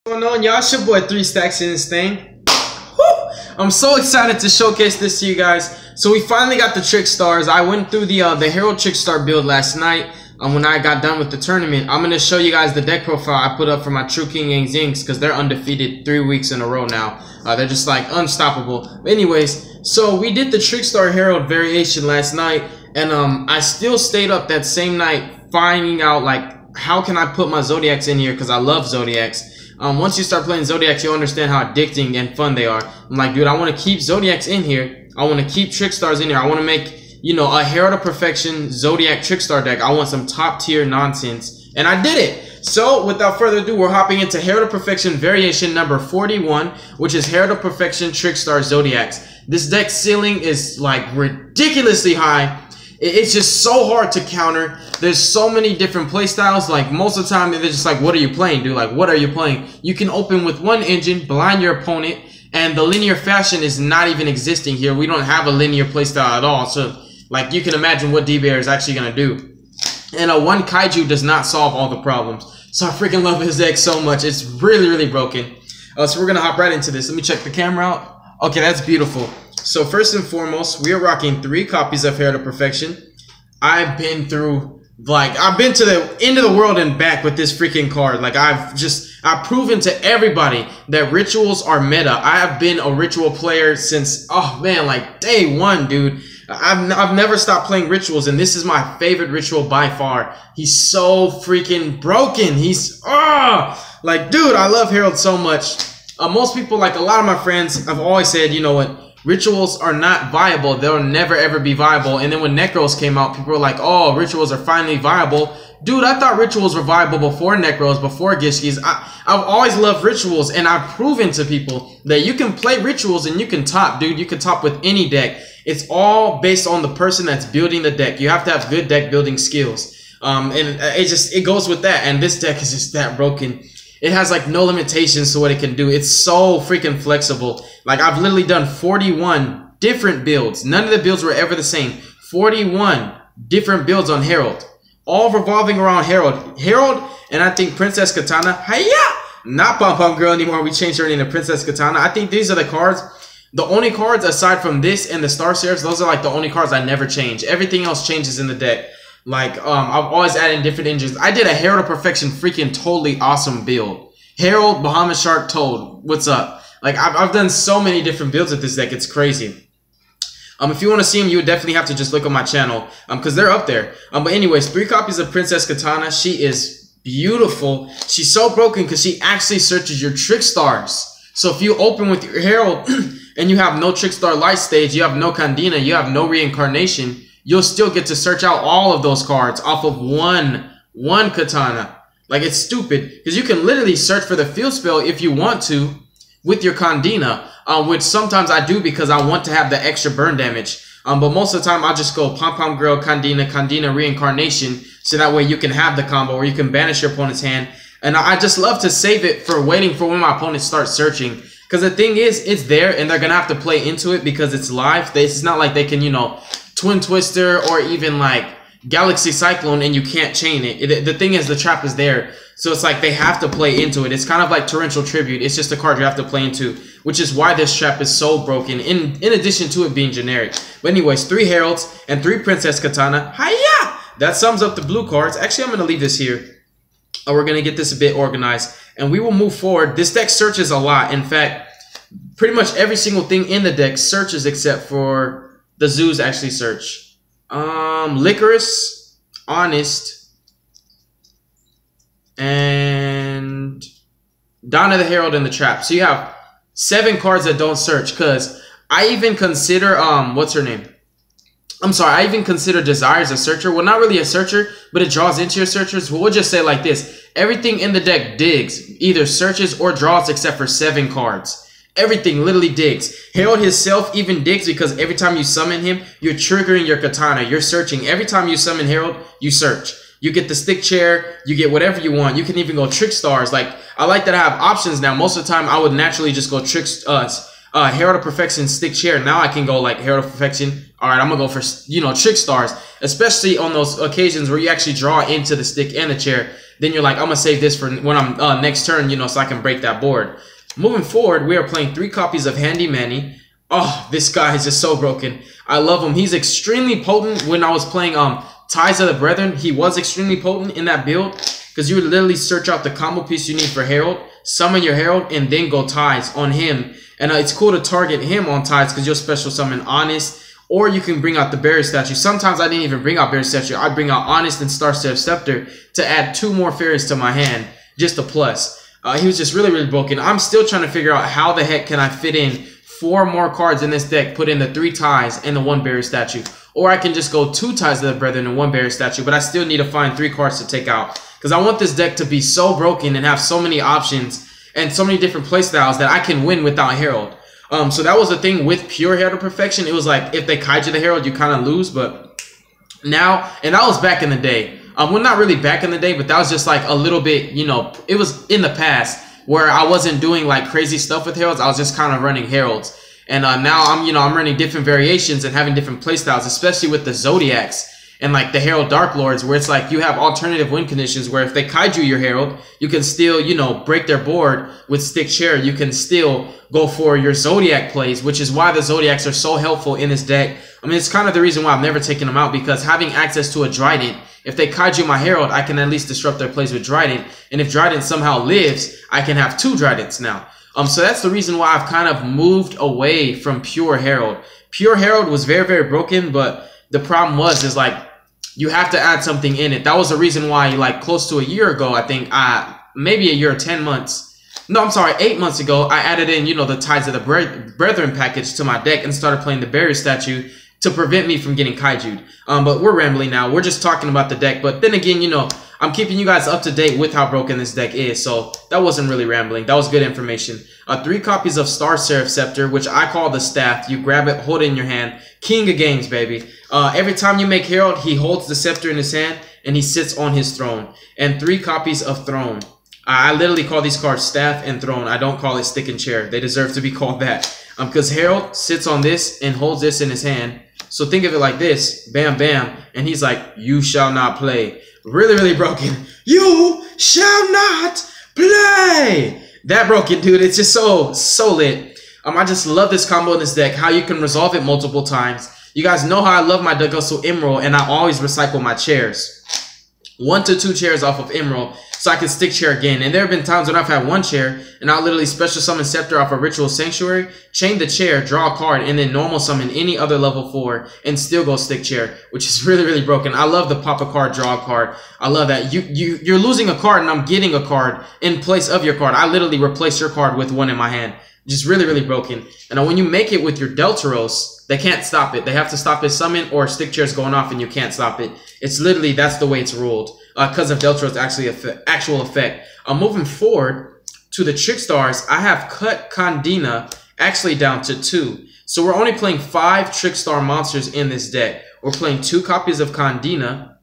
What's going on, y'all? It's your boy 3 Stacks in this thing. Woo! I'm so excited to showcase this to you guys. So we finally got the Trickstars. I went through the Herald Trickstar build last night when I got done with the tournament. I'm going to show you guys the deck profile I put up for my True King and Zinks because they're undefeated 3 weeks in a row now. They're just like unstoppable. But anyways, so we did the Trickstar Herald variation last night, and I still stayed up that same night finding out like how can I put my Zoodiacs in here because I love Zoodiacs. Once you start playing Zoodiacs, you'll understand how addicting and fun they are. I'm like, dude, I want to keep Zoodiacs in here. I want to keep Trickstars in here. I want to make, you know, a Herald of Perfection Zoodiac Trickstar deck. I want some top tier nonsense. And I did it. So, without further ado, we're hopping into Herald of Perfection variation number 41, which is Herald of Perfection Trickstar Zoodiacs. This deck ceiling is like ridiculously high. It's just so hard to counter. There's so many different playstyles. Like, most of the time, they're just like, what are you playing, dude? Like, what are you playing? You can open with one engine, blind your opponent, and the linear fashion is not even existing here. We don't have a linear playstyle at all. So, like, you can imagine what D-Bear is actually going to do. And one Kaiju does not solve all the problems. So, I freaking love his deck so much. It's really, really broken. So, we're going to hop right into this. Let me check the camera out. Okay, that's beautiful. So first and foremost, we are rocking 3 copies of Herald of Perfection. I've been through, like, I've been to the end of the world and back with this freaking card. Like, I've proven to everybody that rituals are meta. I have been a ritual player since, oh man, like day one, dude. I've never stopped playing rituals, and this is my favorite ritual by far. He's so freaking broken. He's, like, dude, I love Herald so much. Most people, like a lot of my friends, have always said, you know what? Rituals are not viable. They'll never ever be viable. And then when Necros came out, people were like, oh, rituals are finally viable. Dude, I thought rituals were viable before Necros, before Gishkis. I've always loved rituals, and I've proven to people that you can play rituals and you can top, dude. You can top with any deck. It's all based on the person that's building the deck. You have to have good deck building skills. And it goes with that. And this deck is just that broken. It has like no limitations to what it can do. It's so freaking flexible. Like, I've literally done 41 different builds. None of the builds were ever the same. 41 different builds on Herald. All revolving around Herald. Herald and I think Princess Katana. Hiya! Not Pom Pom Girl anymore. We changed her name to Princess Katana. I think these are the cards. The only cards aside from this and the Star Series, those are like the only cards I never change. Everything else changes in the deck. Like, I've always added different engines. I did a Herald of Perfection freaking totally awesome build. Herald, Bahamut Shark, Toad. What's up? Like, I've done so many different builds with this deck. It's crazy. If you want to see them, you would definitely have to just look on my channel. Because they're up there. But anyways, 3 copies of Princess Katana. She is beautiful. She's so broken because she actually searches your Trickstars. So if you open with your Herald and you have no Trickstar Light Stage, you have no Kandina, you have no Reincarnation, you'll still get to search out all of those cards off of one Katana. Like, it's stupid because you can literally search for the field spell if you want to with your Kandina, which sometimes I do because I want to have the extra burn damage. But most of the time, I'll just go Pom Pom Girl, Kandina, Reincarnation, so that way you can have the combo where you can banish your opponent's hand. And I just love to save it for waiting for when my opponents start searching. Because the thing is, it's there and they're going to have to play into it because it's live. It's not like they can, you know, Twin Twister or even like Galaxy Cyclone and you can't chain it. The thing is, the trap is there. So it's like they have to play into it. It's kind of like Torrential Tribute. It's just a card you have to play into, which is why this trap is so broken, in addition to it being generic. But anyways, 3 Heralds and 3 Princess Katana. Hiya! That sums up the blue cards. Actually, I'm going to leave this here. We're going to get this a bit organized, and we will move forward. This deck searches a lot. In fact, pretty much every single thing in the deck searches except for the zoos actually search. Licorice, Honest, and Donna the Herald and the Trap. So you have 7 cards that don't search, because I even consider, what's her name? I'm sorry, I even consider Desires a searcher. Well, not really a searcher, but it draws into your searchers. Well, we'll just say like this. Everything in the deck digs, either searches or draws except for 7 cards. Everything literally digs. Herald himself even digs because every time you summon him, you're triggering your Katana. You're searching. Every time you summon Herald, you search. You get the stick chair. You get whatever you want. You can even go Trickstars. Like, I like that I have options now. Most of the time, I would naturally just go Herald of Perfection stick chair. Now I can go like Herald of Perfection all right, I'm gonna go for, you know, trick stars, especially on those occasions where you actually draw into the stick and the chair. Then you're like, I'm gonna save this for when I'm next turn, you know, so I can break that board. Moving forward, we are playing 3 copies of Handy Manny. Oh, this guy is just so broken. I love him. He's extremely potent. When I was playing Ties of the Brethren, he was extremely potent in that build, because you would literally search out the combo piece you need for Herald, summon your Herald, and then go Ties on him. And it's cool to target him on Ties because you'll special summon Honest, or you can bring out the Barrier Statue. Sometimes I didn't even bring out Barrier Statue. I'd bring out Honest and Star Step Scepter to add 2 more fairies to my hand, just a plus. He was just really, really broken. I'm still trying to figure out how the heck can I fit in 4 more cards in this deck, put in the 3 Ties and the 1 Barrier Statue. Or I can just go 2 Ties of the Brethren and 1 Barrier Statue, but I still need to find 3 cards to take out. Because I want this deck to be so broken and have so many options and so many different playstyles that I can win without Herald. So that was the thing with pure Herald Perfection. It was like, if they kaiju the Herald, you kind of lose. But now, and that was back in the day. Well, not really back in the day, but that was just like a little bit, you know, it was in the past where I wasn't doing like crazy stuff with Heralds. I was just kind of running Heralds. And now I'm running different variations and having different playstyles, especially with the Zoodiacs and like the Herald Dark Lords, where it's like you have alternative win conditions where if they kaiju your Herald, you can still, you know, break their board with stick chair. You can still go for your Zoodiac plays, which is why the Zoodiacs are so helpful in this deck. I mean, it's kind of the reason why I've never taken them out, because having access to a Trident, if they kaiju my Herald, I can at least disrupt their plays with Trident. And if Trident somehow lives, I can have 2 Tridents now. So that's the reason why I've kind of moved away from pure Herald. Pure Herald was very, very broken, but the problem is like, you have to add something in it. That was the reason why, like, close to a year ago, I think, maybe a year or 10 months. No, I'm sorry, 8 months ago, I added in, you know, the Ties of the Brethren package to my deck and started playing the Barrier Statue to prevent me from getting kaiju'd. But we're rambling now. We're just talking about the deck. But then again, you know, I'm keeping you guys up to date with how broken this deck is. So that wasn't really rambling. That was good information. 3 copies of Star Seraph Scepter, which I call the staff. You grab it, hold it in your hand. King of games, baby. Every time you make Herald, he holds the scepter in his hand and he sits on his throne. And 3 copies of Throne. I literally call these cards Staff and Throne. I don't call it Stick and Chair. They deserve to be called that. Because Herald sits on this and holds this in his hand. So think of it like this. Bam, bam. And he's like, you shall not play. Really, really broken. You shall not play. That broken, dude. It's just so lit. I just love this combo in this deck. How you can resolve it multiple times. You guys know how I love my Dagosu Emerald, and I always recycle my chairs. 1 to 2 chairs off of Emerald, so I can stick chair again. And there have been times when I've had 1 chair, and I'll literally special summon Scepter off a Ritual Sanctuary, chain the chair, draw a card, and then normal summon any other level 4, and still go stick chair, which is really, really broken. I love the pop a card, draw a card. I love that. You're losing a card, and I'm getting a card in place of your card. I literally replace your card with 1 in my hand. Just really, really broken. And when you make it with your Deltaros, they can't stop it. They have to stop his summon, or stick chair's going off and you can't stop it. It's literally, that's the way it's ruled. Because of Deltaros actual effect. Moving forward to the Trickstars, I have cut Kandina actually down to 2. So we're only playing 5 Trickstar monsters in this deck. We're playing 2 copies of Kandina,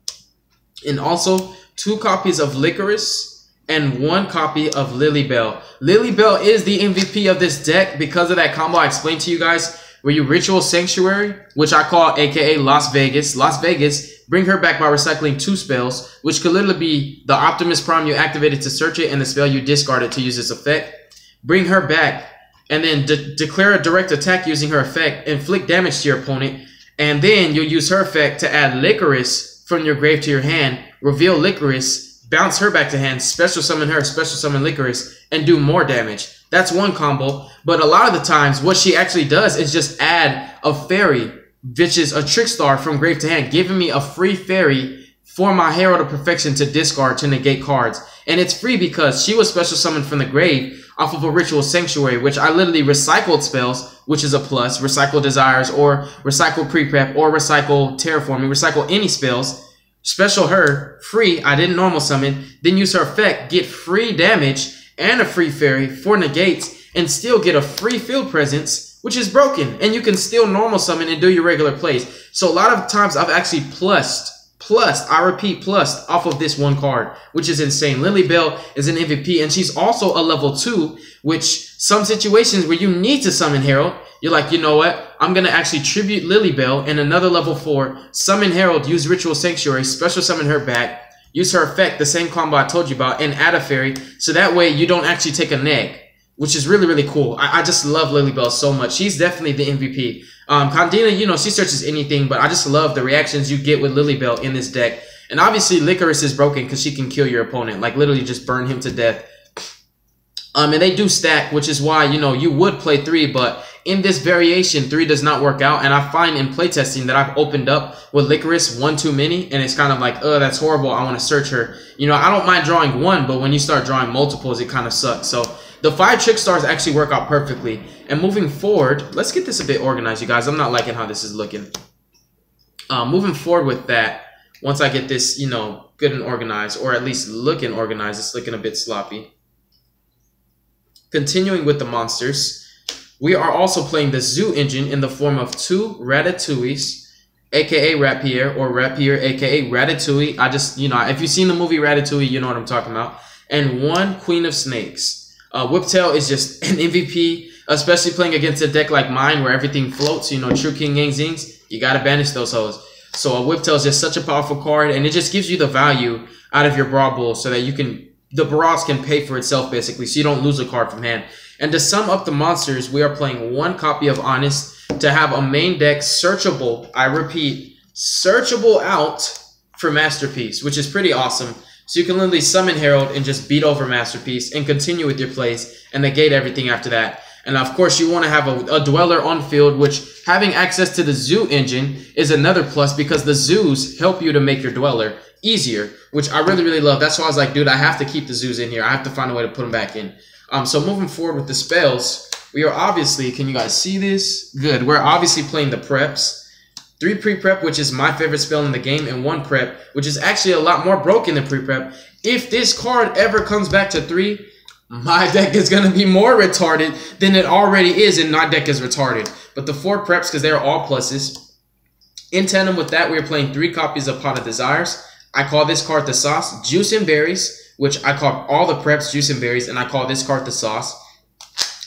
and also 2 copies of Licorice, and 1 copy of Lilybell. Lilybell is the MVP of this deck because of that combo I explained to you guys, where you Ritual Sanctuary, which I call aka Las Vegas. Las Vegas, bring her back by recycling 2 spells, which could literally be the Optimus Prime you activated to search it and the spell you discarded to use its effect. Bring her back, and then declare a direct attack using her effect, inflict damage to your opponent, and then you'll use her effect to add Licorice from your grave to your hand, reveal Licorice, bounce her back to hand, special summon her, special summon Licorice, and do more damage. That's 1 combo, but a lot of the times what she actually does is just add a fairy, which is a Trickstar from grave to hand, giving me a free fairy for my Herald of Perfection to discard to negate cards. And it's free because she was special summoned from the grave off of a Ritual Sanctuary, which I literally recycled spells, which is a plus, recycle Desires, or recycle Pre-Prep, or recycle Terraforming, recycle any spells. Special her, free, I didn't normal summon, then use her effect, get free damage and a free fairy for negates, and still get a free field presence, which is broken, and you can still normal summon and do your regular plays. So a lot of times I've actually plussed, I repeat, plussed off of this 1 card, which is insane. Lilybell is an MVP, and she's also a level 2, which some situations where you need to summon Herald, you're like, you know what? I'm going to actually tribute Lilybell and another level 4, summon Herald, use Ritual Sanctuary, special summon her back, use her effect, the same combo I told you about, and add a fairy. So that way you don't actually take a neg, which is really, really cool. I just love Lilybell so much. She's definitely the MVP. Condina, you know, she searches anything, but I just love the reactions you get with Lilybell in this deck. And obviously, Licorice is broken because she can kill your opponent. Like, literally just burn him to death. And they do stack, which is why, you know, you would play 3, but in this variation, 3 does not work out. And I find in playtesting that I've opened up with Licorice 1 too many, and it's kind of like, oh, that's horrible, I want to search her. You know, I don't mind drawing 1, but when you start drawing multiples, it kind of sucks. So the 5 Trickstars actually work out perfectly. And moving forward, let's get this a bit organized, you guys. I'm not liking how this is looking. Moving forward with that, once I get this, you know, good and organized, or at least looking organized, it's looking a bit sloppy. Continuing with the monsters, we are also playing the Zoo engine in the form of 2 Ratatouilles, aka Rapier, or Rapier, aka Ratatouille. I just, you know, if you've seen the movie Ratatouille, you know what I'm talking about. And 1 Queen of Snakes. Whiptail is just an MVP, especially playing against a deck like mine where everything floats, you know, True King Yang Zings. You gotta banish those hoes. So a Whiptail is just such a powerful card, and it just gives you the value out of your Brawl Bull so that you can, the Barrage can pay for itself basically, so you don't lose a card from hand. And to sum up the monsters, we are playing 1 copy of Honest to have a main deck searchable, I repeat, searchable out for Masterpiece, which is pretty awesome. So you can literally summon Herald and just beat over Masterpiece and continue with your plays and negate everything after that. And of course, you want to have a Dweller on field, which having access to the Zoo engine is another plus because the Zoos help you to make your Dweller easier, which I really, really love. That's why I was like, dude, I have to keep the Zoos in here. I have to find a way to put them back in. So moving forward with the spells, we are obviously, can you guys see this? Good. We're obviously playing the preps. 3 pre-prep, which is my favorite spell in the game, and 1 prep, which is actually a lot more broken than pre-prep. If this card ever comes back to 3, my deck is going to be more retarded than it already is, and my deck is retarded. But the 4 preps, because they're all pluses. In tandem with that, we are playing 3 copies of Pot of Desires. I call this card the Sauce. Juice and Berries, which I call all the preps Juice and Berries, and I call this card the Sauce.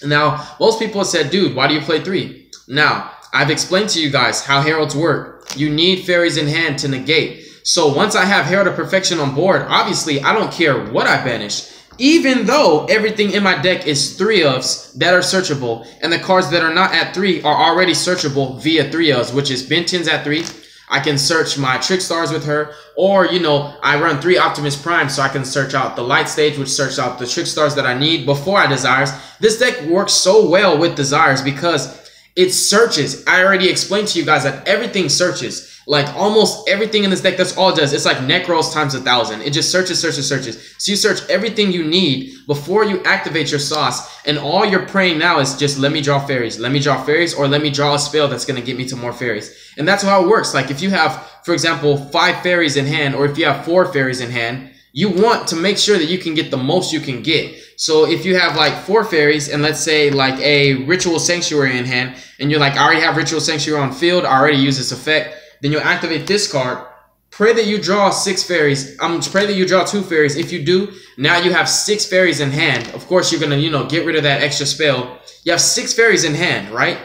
Now, most people have said, dude, why do you play 3? Now, I've explained to you guys how Heralds work. You need fairies in hand to negate. So once I have Herald of Perfection on board, obviously I don't care what I banish. Even though everything in my deck is 3-ofs that are searchable, and the cards that are not at 3 are already searchable via 3-ofs, which is Benton's at 3. I can search my Trickstars with her, or, you know, I run 3 Optimus Prime, so I can search out the Light Stage, which searches out the Trickstars that I need before I Desires. This deck works so well with Desires because it searches. I already explained to you guys that everything searches. Like almost everything in this deck, that's all it does. It's like Necros times 1,000. It just searches, searches, searches. So you search everything you need before you activate your sauce. And all you're praying now is just let me draw fairies. Let me draw fairies, or let me draw a spell that's going to get me to more fairies. And that's how it works. Like if you have, for example, 5 fairies in hand, or if you have 4 fairies in hand, you want to make sure that you can get the most you can get. So if you have like 4 fairies and let's say like a Ritual Sanctuary in hand, and you're like, I already have Ritual Sanctuary on field, I already use this effect, then you'll activate this card. Pray that you draw 6 fairies. Pray that you draw 2 fairies. If you do, now you have 6 fairies in hand. Of course, you're going to, you know, get rid of that extra spell. You have 6 fairies in hand, right?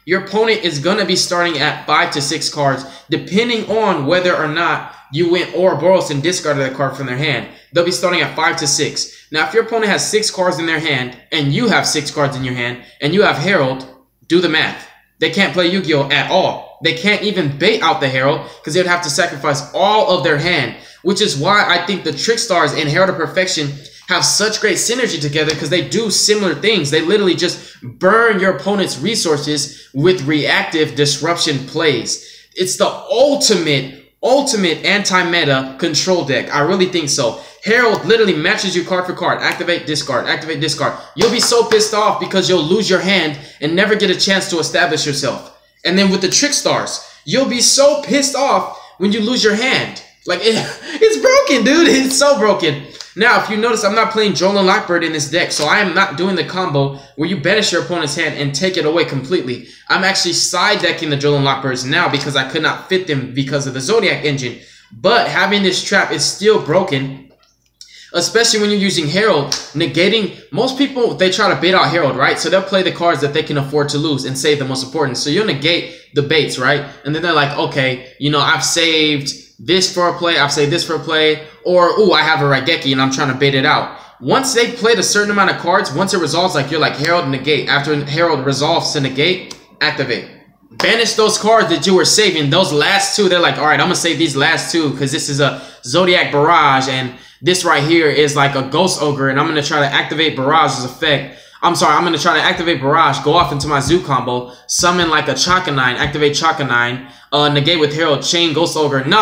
Your opponent is going to be starting at 5 to 6 cards, depending on whether or not you went Ouroboros and discarded that card from their hand. They'll be starting at 5 to 6. Now, if your opponent has 6 cards in their hand, and you have 6 cards in your hand, and you have Herald, do the math. They can't play Yu-Gi-Oh! At all. They can't even bait out the Herald because they would have to sacrifice all of their hand, which is why I think the Trickstars and Herald of Perfection have such great synergy together because they do similar things. They literally just burn your opponent's resources with reactive disruption plays. It's the ultimate anti-meta control deck. I really think so. Herald literally matches you card for card. Activate, discard, activate, discard. You'll be so pissed off because you'll lose your hand and never get a chance to establish yourself. And then with the Trickstars, you'll be so pissed off when you lose your hand. Like, it's broken, dude. It's so broken. Now, if you notice, I'm not playing Joel and Lockbird in this deck, so I am not doing the combo where you banish your opponent's hand and take it away completely. I'm actually side decking the Joel and Lockbirds now because I could not fit them because of the Zoodiac engine. But having this trap is still broken. Especially when you're using Herald, negating. Most people, they try to bait out Herald, right? So they'll play the cards that they can afford to lose and save the most important. So you'll negate the baits, right? And then they're like, okay, you know, I've saved this for a play, I've saved this for a play, or, ooh, I have a Raigeki and I'm trying to bait it out. Once they played a certain amount of cards, once it resolves, like you're like Herald, negate. After Herald resolves to negate, activate. Banish those cards that you were saving. Those last two, they're like, all right, I'm going to save these last two because this is a Zoodiac Barrage and this right here is like a Ghost Ogre, and I'm going to try to activate Barrage's effect. I'm sorry, I'm going to try to activate Barrage, go off into my Zoo combo, summon like a Chakanine, activate Chakanine, negate with Herald, chain Ghost Ogre. No,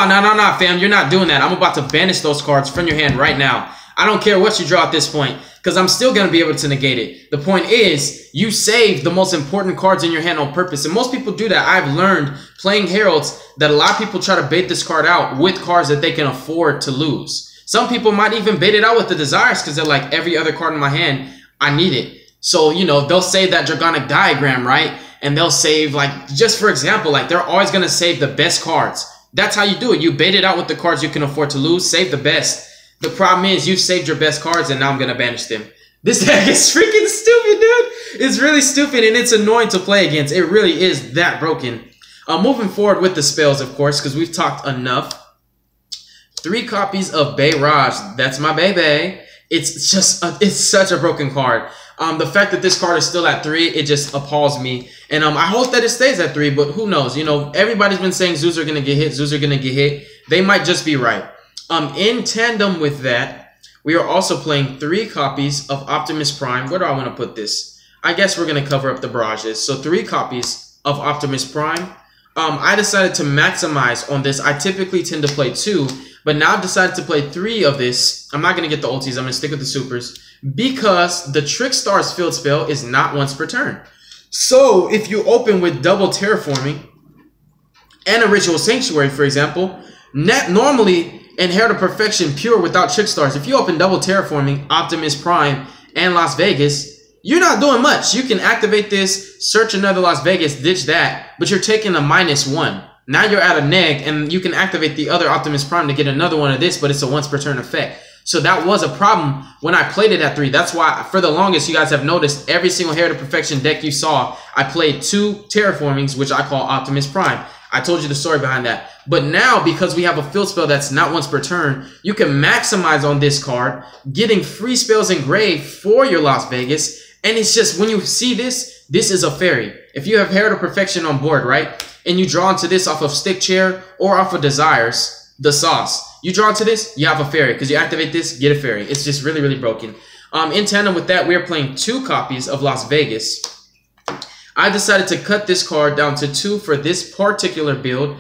fam, you're not doing that. I'm about to banish those cards from your hand right now. I don't care what you draw at this point, because I'm still going to be able to negate it. The point is, you save the most important cards in your hand on purpose, and most people do that. I've learned playing Heralds that a lot of people try to bait this card out with cards that they can afford to lose. Some people might even bait it out with the Desires because they're like, every other card in my hand, I need it. So, you know, they'll save that Dragonic Diagram, right? And they'll save, like, just for example, like, they're always going to save the best cards. That's how you do it. You bait it out with the cards you can afford to lose, save the best. The problem is, you've saved your best cards, and now I'm going to banish them. This deck is freaking stupid, dude. It's really stupid, and it's annoying to play against. It really is that broken. Moving forward with the spells, of course, because we've talked enough. 3 copies of Bayraj. That's my baby. It's just, it's such a broken card. The fact that this card is still at 3, it just appalls me. And I hope that it stays at 3, but who knows? You know, everybody's been saying Zoos are going to get hit. Zoos are going to get hit. They might just be right. In tandem with that, we are also playing 3 copies of Optimus Prime. Where do I want to put this? I guess we're going to cover up the barrages. So 3 copies of Optimus Prime. I decided to maximize on this. I typically tend to play 2. But now I've decided to play 3 of this. I'm not going to get the ultis. I'm going to stick with the supers. Because the Trickstar's field spell is not once per turn. So if you open with double Terraforming and a Ritual Sanctuary, for example, normally in Herald of Perfection pure without Trickstars, if you open double Terraforming, Optimus Prime, and Las Vegas, you're not doing much. You can activate this, search another Las Vegas, ditch that, but you're taking a -1. Now you're at a neg, and you can activate the other Optimus Prime to get another one of this, but it's a once per turn effect. So that was a problem when I played it at 3. That's why, for the longest, you guys have noticed, every single Herald of Perfection deck you saw, I played 2 Terraformings, which I call Optimus Prime. I told you the story behind that. But now, because we have a field spell that's not once per turn, you can maximize on this card, getting free spells engraved for your Las Vegas. And it's just, when you see this, this is a fairy. If you have Herald of Perfection on board, right? And you draw into this off of Stick Chair or off of Desires, the sauce. You draw into this, you have a fairy. Because you activate this, get a fairy. It's just really, really broken. In tandem with that, we are playing 2 copies of Las Vegas. I decided to cut this card down to 2 for this particular build.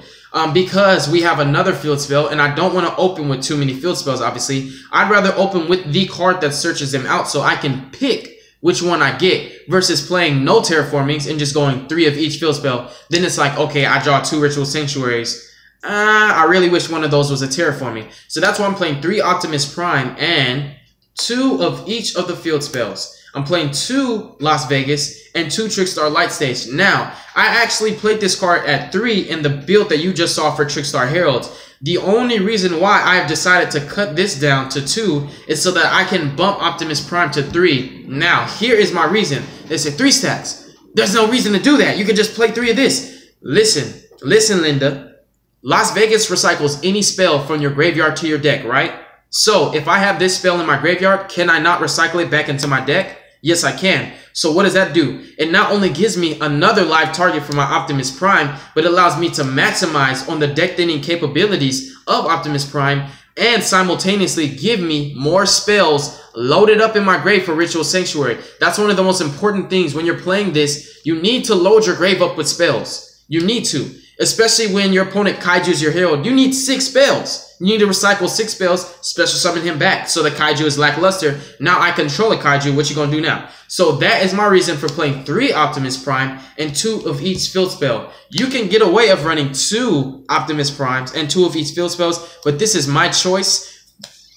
Because we have another field spell, and I don't want to open with too many field spells, obviously. I'd rather open with the card that searches them out so I can pick which one I get, versus playing no Terraformings and just going 3 of each field spell. Then it's like, okay, I draw 2 Ritual Sanctuaries. I really wish one of those was a Terraforming. So that's why I'm playing 3 Optimus Prime and 2 of each of the field spells. I'm playing 2 Las Vegas and 2 Trickstar Light Stage. Now, I actually played this card at 3 in the build that you just saw for Trickstar Herald. The only reason why I've decided to cut this down to 2 is so that I can bump Optimus Prime to 3. Now, here is my reason. They say 3 stacks. There's no reason to do that. You can just play 3 of this. Listen, Linda. Las Vegas recycles any spell from your graveyard to your deck, right? So, if I have this spell in my graveyard, can I not recycle it back into my deck? Yes, I can. So what does that do? It not only gives me another live target for my Optimus Prime, but it allows me to maximize on the deck thinning capabilities of Optimus Prime and simultaneously give me more spells loaded up in my grave for Ritual Sanctuary. That's one of the most important things when you're playing this. You need to load your grave up with spells. You need to. Especially when your opponent Kaiju's your Herald. You need 6 spells. You need to recycle 6 spells, special summon him back. So the Kaiju is lackluster. Now I control a Kaiju. What you gonna do now? So that is my reason for playing 3 Optimus Prime and 2 of each field spell. You can get away of running 2 Optimus Primes and 2 of each field spells, but this is my choice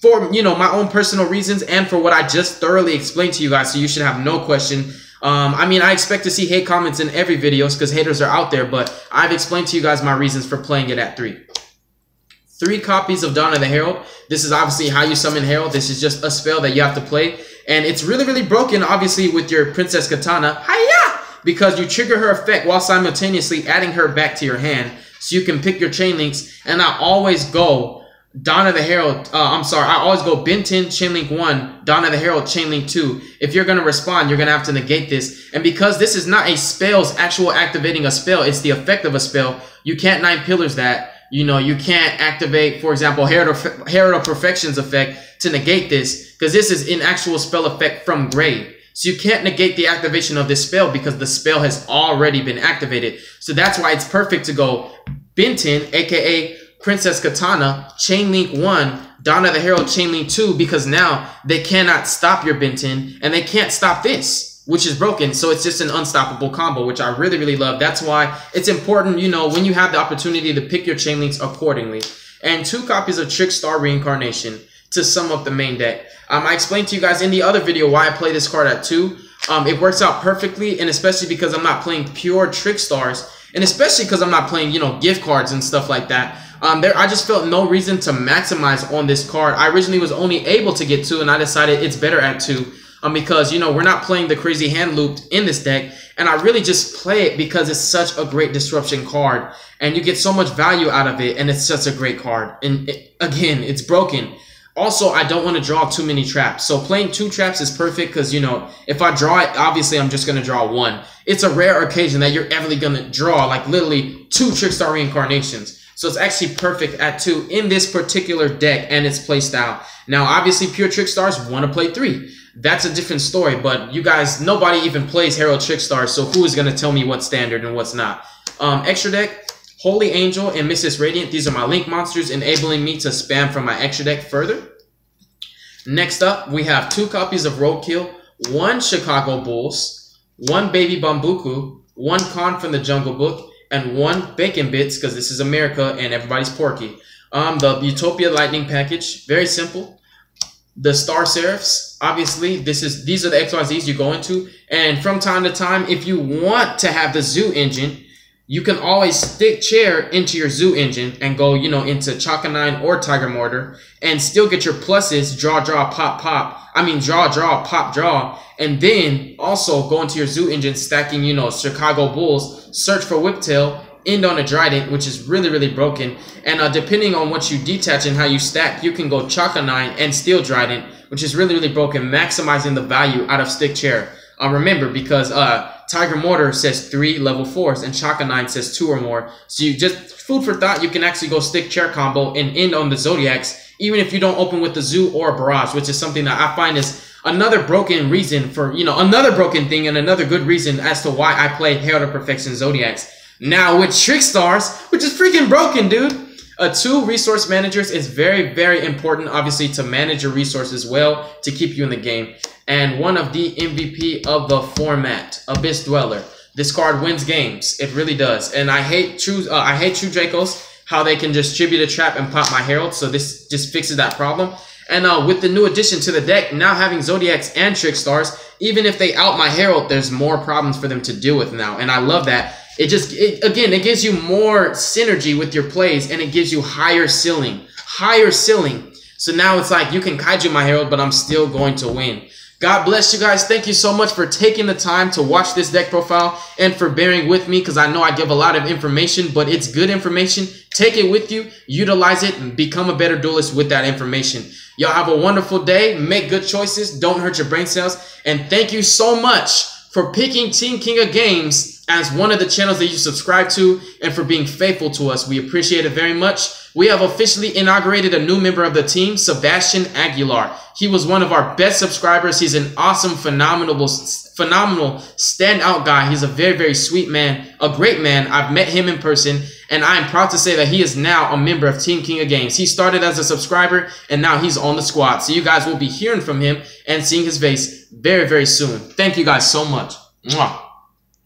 for, you know, my own personal reasons and for what I just thoroughly explained to you guys. So you should have no question. I mean, I expect to see hate comments in every video because haters are out there, but I've explained to you guys my reasons for playing it at 3. 3 copies of Dawn of the Herald. This is obviously how you summon Herald. This is just a spell that you have to play. And it's really, really broken, obviously, with your Princess Katana. Hiya! Because you trigger her effect while simultaneously adding her back to your hand. So you can pick your chain links. And I always go Dawn of the Herald. I always go Ben 10, chain link 1, Dawn of the Herald, chain link 2. If you're going to respond, you're going to have to negate this. And because this is not a spell's actual activating a spell, it's the effect of a spell, you can't 9 pillars that. You know, you can't activate, for example, Herald of Perfection's effect to negate this, because this is an actual spell effect from grave. So you can't negate the activation of this spell because the spell has already been activated. So that's why it's perfect to go Benton, aka Princess Katana, chain link 1, Dawn of the Herald, chain link 2, because now they cannot stop your Benton and they can't stop this, which is broken. So it's just an unstoppable combo, which I really, really love. That's why it's important, you know, when you have the opportunity to pick your chain links accordingly. And 2 copies of Trickstar Reincarnation to sum up the main deck. I explained to you guys in the other video why I play this card at 2. It works out perfectly, and especially because I'm not playing pure Trickstars, and especially because I'm not playing, you know, gift cards and stuff like that. I just felt no reason to maximize on this card. I originally was only able to get 2, and I decided it's better at 2. Because, you know, we're not playing the crazy hand looped in this deck, and I really just play it because it's such a great disruption card, and you get so much value out of it, and it's such a great card. And again, it's broken. Also, I don't want to draw too many traps, so playing 2 traps is perfect because, you know, if I draw it, obviously I'm just going to draw 1. It's a rare occasion that you're ever going to draw, like, literally 2 Trickstar Reincarnations. So it's actually perfect at 2 in this particular deck and its playstyle. Now, obviously, pure Trickstars want to play 3. That's a different story, but you guys, nobody even plays Herald Trickstar, so who is going to tell me what's standard and what's not? Extra deck, Holy Angel and Mrs. Radiant. These are my link monsters, enabling me to spam from my extra deck further. Next up, we have 2 copies of Roadkill, 1 Chicago Bulls, 1 Baby Bambuku, 1 Con from the Jungle Book, and 1 Bacon Bits, because this is America and everybody's porky. The Utopia Lightning package, very simple. The Star Seraphs, obviously, these are the XYZs you go into. And from time to time, if you want to have the Zoo engine, you can always stick chair into your Zoo engine and go, you know, into Chaka 9 or Tiger Mortar and still get your pluses, draw, pop, pop. I mean, draw, pop, draw. And then also go into your Zoo engine, stacking, you know, Chicago Bulls, search for Whiptail, end on a Trident, which is really, really broken. And depending on what you detach and how you stack, you can go Chaka 9 and Steel Trident, which is really, really broken, maximizing the value out of Stick Chair. Remember, because Tiger Mortar says 3 level 4s and Chaka 9 says 2 or more. So you just, food for thought, you can actually go Stick Chair combo and end on the Zoodiacs, even if you don't open with the Zoo or Barrage, which is something that I find is another broken reason for, you know, another broken thing and another good reason as to why I play Herald of Perfection Zoodiacs. Now with Trickstars, which is freaking broken, dude. 2 resource managers is very, very important, obviously, to manage your resources well to keep you in the game. And one of the MVP of the format, Abyss Dweller. This card wins games. It really does. And I hate True Dracos, how they can just tribute a trap and pop my Herald. So this just fixes that problem. And with the new addition to the deck, now having Zoodiacs and Trickstars, even if they out my Herald, there's more problems for them to deal with now. And I love that. It gives you more synergy with your plays, and it gives you higher ceiling. So now it's like, you can kaiju my Herald, but I'm still going to win. God bless you guys. Thank you so much for taking the time to watch this deck profile and for bearing with me, because I know I give a lot of information, but it's good information. Take it with you, utilize it, and become a better duelist with that information. Y'all have a wonderful day. Make good choices. Don't hurt your brain cells. And thank you so much for picking Team King of Games as one of the channels that you subscribe to, and for being faithful to us. We appreciate it very much. We have officially inaugurated a new member of the team, Sebastian Aguilar. He was one of our best subscribers. He's an awesome, phenomenal standout guy. He's a very, very sweet man, a great man. I've met him in person, and I am proud to say that he is now a member of Team King of Games. He started as a subscriber, and now he's on the squad. So you guys will be hearing from him and seeing his face very, very soon. Thank you guys so much. Mwah.